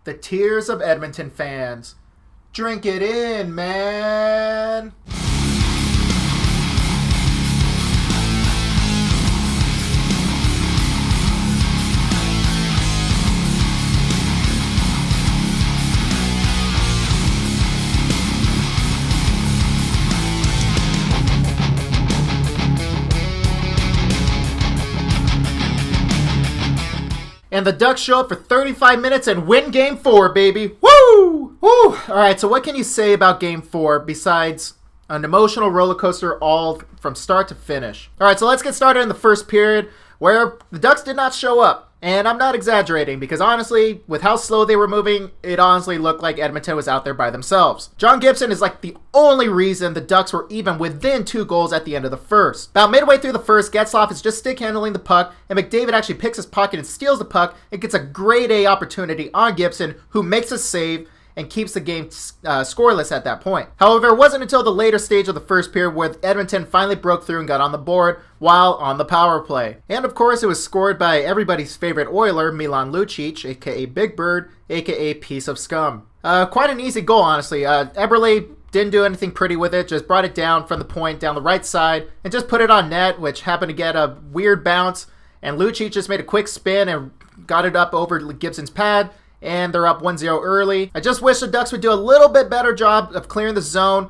The tears of Edmonton fans. Drink it in, man. And the Ducks show up for 35 minutes and win Game 4, baby. Woo! Woo! All right, so what can you say about Game 4 besides an emotional roller coaster all from start to finish? All right, so let's get started in the first period where the Ducks did not show up. And I'm not exaggerating because honestly, with how slow they were moving, it honestly looked like Edmonton was out there by themselves. John Gibson is like the only reason the Ducks were even within 2 goals at the end of the first. About midway through the first, Getzlaf is just stick handling the puck, and McDavid actually picks his pocket and steals the puck and gets a grade A opportunity on Gibson, who makes a save and keeps the game scoreless at that point. However, it wasn't until the later stage of the first period where Edmonton finally broke through and got on the board while on the power play. And of course, it was scored by everybody's favorite Oiler, Milan Lucic, aka Big Bird, aka Piece of Scum. Quite an easy goal, honestly. Eberle didn't do anything pretty with it, just brought it down from the point down the right side and just put it on net, which happened to get a weird bounce. And Lucic just made a quick spin and got it up over Gibson's pad. And they're up 1-0 early. I just wish the Ducks would do a little bit better job of clearing the zone.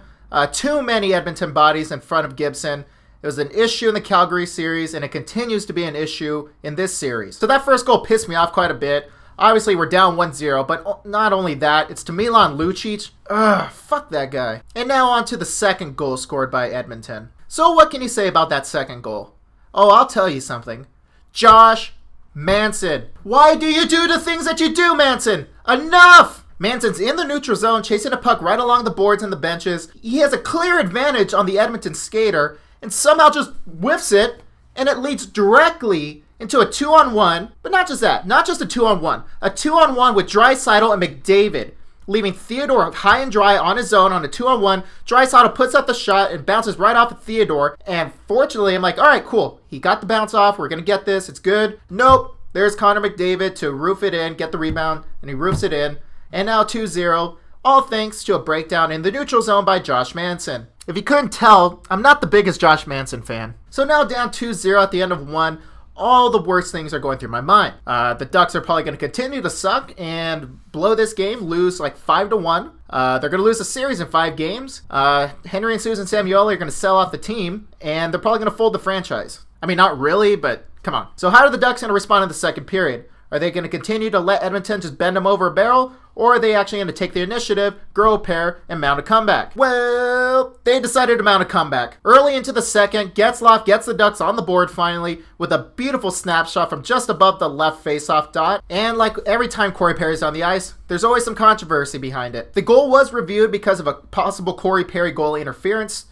Too many Edmonton bodies in front of Gibson. It was an issue in the Calgary series, and it continues to be an issue in this series. So that first goal pissed me off quite a bit. Obviously, we're down 1-0, but not only that, it's to Milan Lucic. Ugh, fuck that guy. And now on to the second goal scored by Edmonton. So what can you say about that second goal? Oh, I'll tell you something. Josh Manson. Why do you do the things that you do, Manson? Enough! Manson's in the neutral zone, chasing a puck right along the boards and the benches. He has a clear advantage on the Edmonton skater, and somehow just whiffs it, and it leads directly into a 2-on-1. But not just that, not just a 2-on-1. A 2-on-1 with Draisaitl and McDavid, leaving Theodore high and dry on his own on a 2-on-1. Draisaitl puts up the shot and bounces right off of Theodore. And fortunately, I'm like, all right, cool. He got the bounce off. We're going to get this. It's good. Nope. There's Connor McDavid to roof it in, get the rebound, and he roofs it in. And now 2-0, all thanks to a breakdown in the neutral zone by Josh Manson. If you couldn't tell, I'm not the biggest Josh Manson fan. So now down 2-0 at the end of 1. All the worst things are going through my mind. The Ducks are probably going to continue to suck and blow this game, lose like 5-1. They're going to lose the series in 5 games. Henry and Susan Samueli are going to sell off the team, and they're probably going to fold the franchise. I mean, not really, but come on. So how are the Ducks going to respond in the second period? Are they going to continue to let Edmonton just bend them over a barrel? Or are they actually going to take the initiative, grow a pair, and mount a comeback? Well, they decided to mount a comeback. Early into the second, Getzlaf gets the Ducks on the board finally with a beautiful snapshot from just above the left faceoff dot. And like every time Corey Perry's on the ice, there's always some controversy behind it. The goal was reviewed because of a possible Corey Perry goalie interference.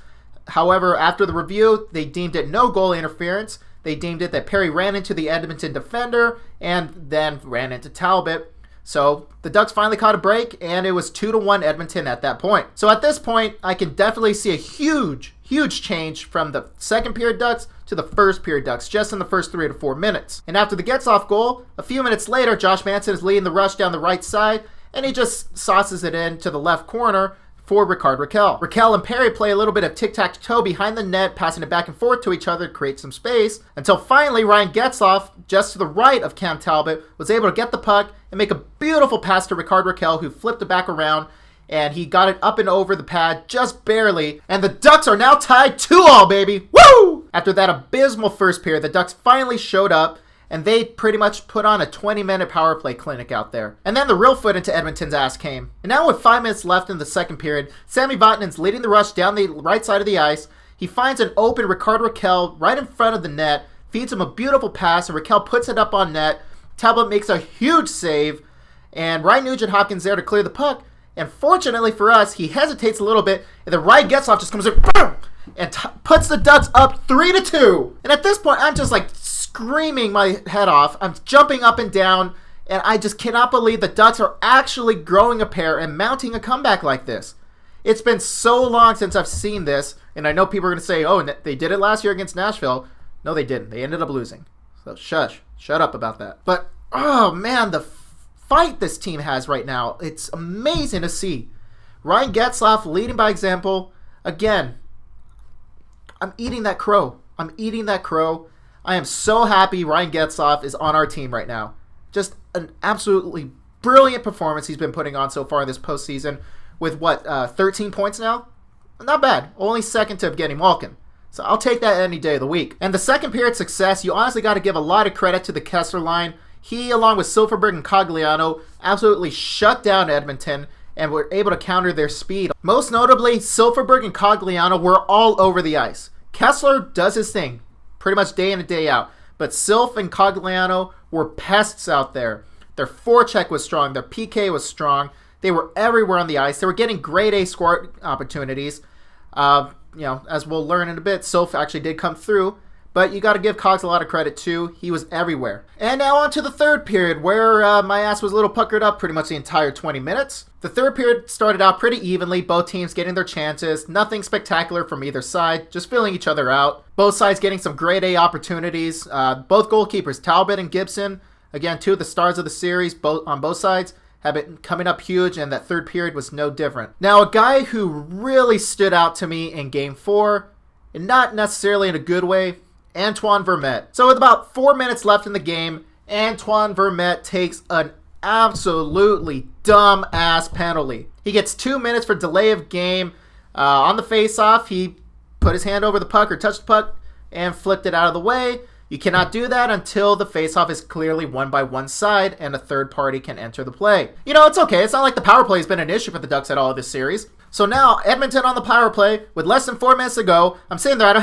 However, after the review, they deemed it no goal interference. They deemed it that Perry ran into the Edmonton defender and then ran into Talbot. So the Ducks finally caught a break, and it was 2-1 Edmonton at that point. So at this point, I can definitely see a huge change from the second period Ducks to the first period Ducks just in the first 3 to 4 minutes. And after the Getzlaf goal, a few minutes later, Josh Manson is leading the rush down the right side, and he just sauces it in to the left corner for Rickard Rakell. Rakell and Perry play a little bit of tic-tac-toe behind the net, passing it back and forth to each other to create some space, until finally Ryan Getzlaf, just to the right of Cam Talbot, was able to get the puck and make a beautiful pass to Rickard Rakell, who flipped it back around, and he got it up and over the pad just barely, and the Ducks are now tied 2-2, baby! Woo! After that abysmal first period, the Ducks finally showed up, and they pretty much put on a 20-minute power play clinic out there. And then the real foot into Edmonton's ass came. And now with 5 minutes left in the second period, Sami Vatanen's leading the rush down the right side of the ice. He finds an open Rickard Rakell right in front of the net, feeds him a beautiful pass, and Rakell puts it up on net. Talbot makes a huge save, and Ryan Nugent-Hopkins there to clear the puck. And fortunately for us, he hesitates a little bit, and then Ryan Getzlaf just comes in and puts the Ducks up 3-2. And at this point, I'm just like screaming my head off. I'm jumping up and down, and I just cannot believe the Ducks are actually growing a pair and mounting a comeback like this. It's been so long since I've seen this, and I know people are going to say, oh, they did it last year against Nashville. No, they didn't. They ended up losing. So shut up about that. But, oh man, the fight this team has right now. It's amazing to see. Ryan Getzlaf leading by example. Again, I'm eating that crow. I am so happy Ryan Getzlaf is on our team right now. Just an absolutely brilliant performance he's been putting on so far in this postseason with, 13 points now? Not bad. Only second to Evgeny Malkin. So I'll take that any day of the week. And the second period success, you honestly got to give a lot of credit to the Kessler line. He, along with Silfverberg and Cogliano, absolutely shut down Edmonton and were able to counter their speed. Most notably, Silfverberg and Cogliano were all over the ice. Kessler does his thing pretty much day in and day out. But Silf and Cogliano were pests out there. Their forecheck was strong. Their PK was strong. They were everywhere on the ice. They were getting grade A score opportunities. As we'll learn in a bit, Silf actually did come through. But you got to give Cogs a lot of credit too. He was everywhere. And now on to the third period, where my ass was a little puckered up pretty much the entire 20 minutes. The third period started out pretty evenly, both teams getting their chances. Nothing spectacular from either side, just filling each other out. Both sides getting some grade A opportunities. Both goalkeepers, Talbot and Gibson, again, two of the stars of the series, both on both sides, have been coming up huge, and that third period was no different. Now, a guy who really stood out to me in Game 4, and not necessarily in a good way, Antoine Vermette. So with about 4 minutes left in the game, Antoine Vermette takes an absolutely dumb-ass penalty. He gets 2 minutes for delay of game. On the face-off, he put his hand over the puck or touched the puck and flipped it out of the way. You cannot do that until the face-off is clearly won by one side and a third party can enter the play. It's okay. It's not like the power play has been an issue for the Ducks at all this series. So now, Edmonton on the power play with less than 4 minutes to go. I'm sitting there, I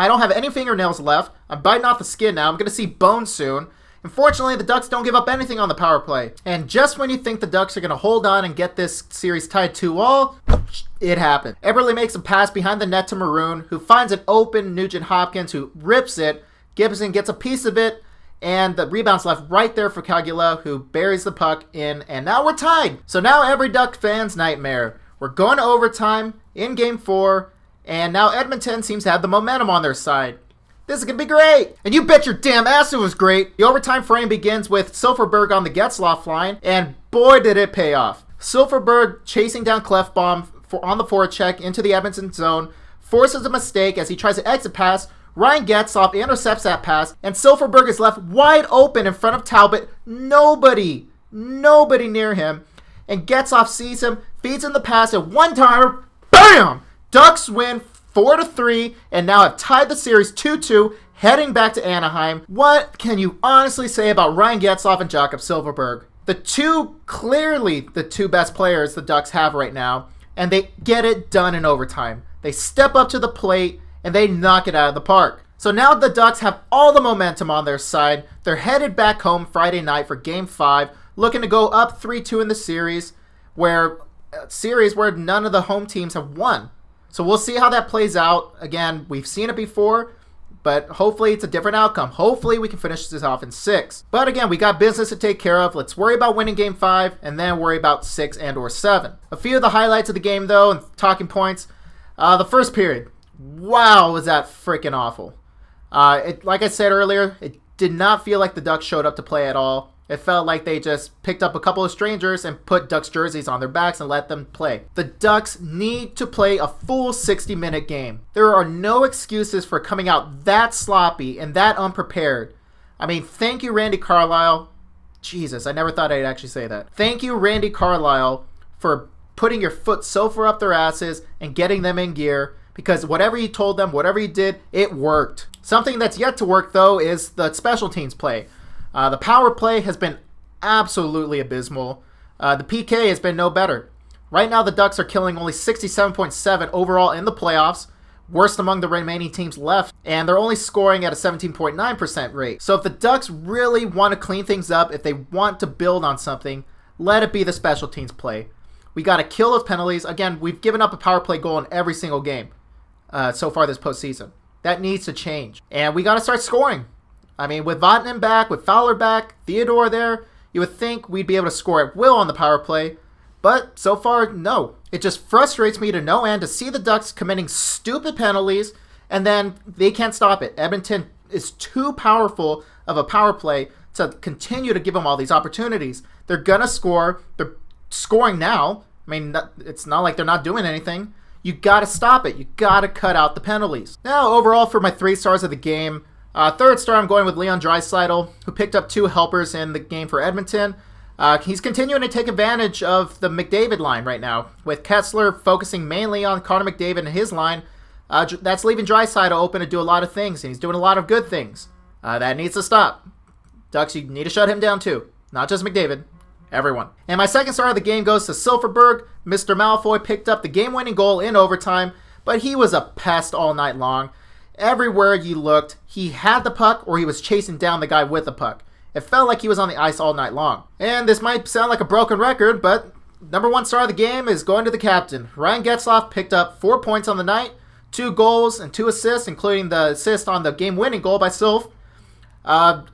don't have any fingernails left. I'm biting off the skin now. I'm going to see bones soon. Unfortunately, the Ducks don't give up anything on the power play. And just when you think the Ducks are going to hold on and get this series tied 2-2, it happened. Eberle makes a pass behind the net to Maroon, who finds an open Nugent Hopkins, who rips it. Gibson gets a piece of it, and the rebound's left right there for Katella, who buries the puck in, and now we're tied. So now every Duck fan's nightmare. We're going to overtime in Game 4, and now Edmonton seems to have the momentum on their side. This is going to be great. And you bet your damn ass it was great. The overtime frame begins with Silfverberg on the Getzlaf line, and boy did it pay off. Silfverberg chasing down Clefbaum on the forecheck into the Edmonton zone, forces a mistake as he tries to exit pass. Ryan Getzlaf intercepts that pass, and Silfverberg is left wide open in front of Talbot. Nobody near him. And Getzlaf sees him, feeds him the pass at one-timer. Bam! Ducks win 4-3 and now have tied the series 2-2, heading back to Anaheim. What can you honestly say about Ryan Getzlaf and Jakob Silfverberg? Clearly the two best players the Ducks have right now, and they get it done in overtime. They step up to the plate, and they knock it out of the park. So now the Ducks have all the momentum on their side. They're headed back home Friday night for Game 5, looking to go up 3-2 in the series, where none of the home teams have won. So we'll see how that plays out. Again, we've seen it before, but hopefully it's a different outcome. Hopefully we can finish this off in 6. But again, we got business to take care of. Let's worry about winning Game 5, and then worry about 6 and or 7. A few of the highlights of the game, though, and talking points. The first period. Wow, was that freaking awful. Like I said earlier, it did not feel like the Ducks showed up to play at all. It felt like they just picked up a couple of strangers and put Ducks jerseys on their backs and let them play. The Ducks need to play a full 60-minute game. There are no excuses for coming out that sloppy and that unprepared. I mean, thank you, Randy Carlyle. Jesus, I never thought I'd actually say that. Thank you, Randy Carlyle, for putting your foot so far up their asses and getting them in gear, because whatever you told them, whatever you did, it worked. Something that's yet to work, though, is the special teams play. The power play has been absolutely abysmal. The PK has been no better. Right now, the Ducks are killing only 67.7 overall in the playoffs, worst among the remaining teams left, and they're only scoring at a 17.9% rate. So if the Ducks really want to clean things up, if they want to build on something, let it be the special teams play. We got to kill those penalties. Again, we've given up a power play goal in every single game so far this postseason. That needs to change. And we got to start scoring. I mean, with Vatanen back, with Fowler back, Theodore there, you would think we'd be able to score at will on the power play. But so far, no. It just frustrates me to no end to see the Ducks committing stupid penalties, and then they can't stop it. Edmonton is too powerful of a power play to continue to give them all these opportunities. They're going to score. They're scoring now. I mean, it's not like they're not doing anything. You got to stop it. You got to cut out the penalties. Now, overall, for my 3 stars of the game, third star, I'm going with Leon Draisaitl, who picked up 2 helpers in the game for Edmonton. He's continuing to take advantage of the McDavid line right now, with Kessler focusing mainly on Connor McDavid and his line. That's leaving Draisaitl open to do a lot of things, and he's doing a lot of good things. That needs to stop. Ducks, you need to shut him down too. Not just McDavid. Everyone. And my second star of the game goes to Silfverberg. Mr. Malfoy picked up the game-winning goal in overtime, but he was a pest all night long. Everywhere you looked, he had the puck or he was chasing down the guy with the puck. It felt like he was on the ice all night long. And this might sound like a broken record, but number 1 star of the game is going to the captain. Ryan Getzlaf picked up 4 points on the night, 2 goals and 2 assists, including the assist on the game-winning goal by Silf. God,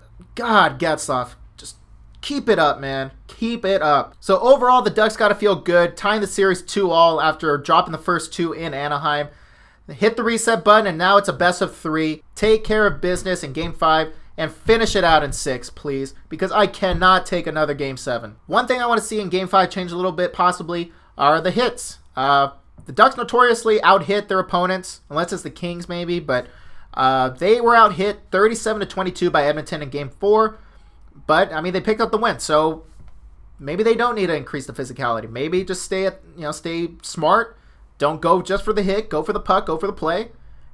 Getzlaf, just keep it up, man. Keep it up. So overall, the Ducks got to feel good, tying the series 2-2 after dropping the first 2 in Anaheim. Hit the reset button, and now it's a best of 3. Take care of business in Game 5 and finish it out in 6, please, because I cannot take another Game 7. One thing I want to see in Game 5 change a little bit, possibly, are the hits. The Ducks notoriously out-hit their opponents, unless it's the Kings maybe, but they were out-hit 37-22 by Edmonton in Game 4. But, I mean, they picked up the win, so maybe they don't need to increase the physicality. Maybe just stay smart. Don't go just for the hit. Go for the puck. Go for the play.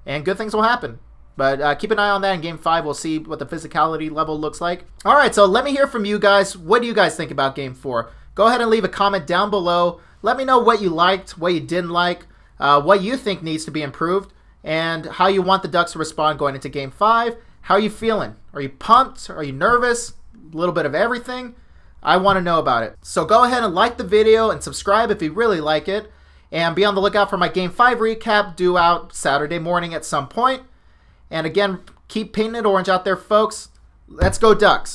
And good things will happen. But keep an eye on that in Game 5. We'll see what the physicality level looks like. All right, so let me hear from you guys. What do you guys think about Game 4? Go ahead and leave a comment down below. Let me know what you liked, what you didn't like, what you think needs to be improved, and how you want the Ducks to respond going into Game 5. How are you feeling? Are you pumped? Are you nervous? A little bit of everything? I want to know about it. So go ahead and like the video and subscribe if you really like it. And be on the lookout for my Game 5 recap due out Saturday morning at some point. And again, keep painting it orange out there, folks. Let's go Ducks.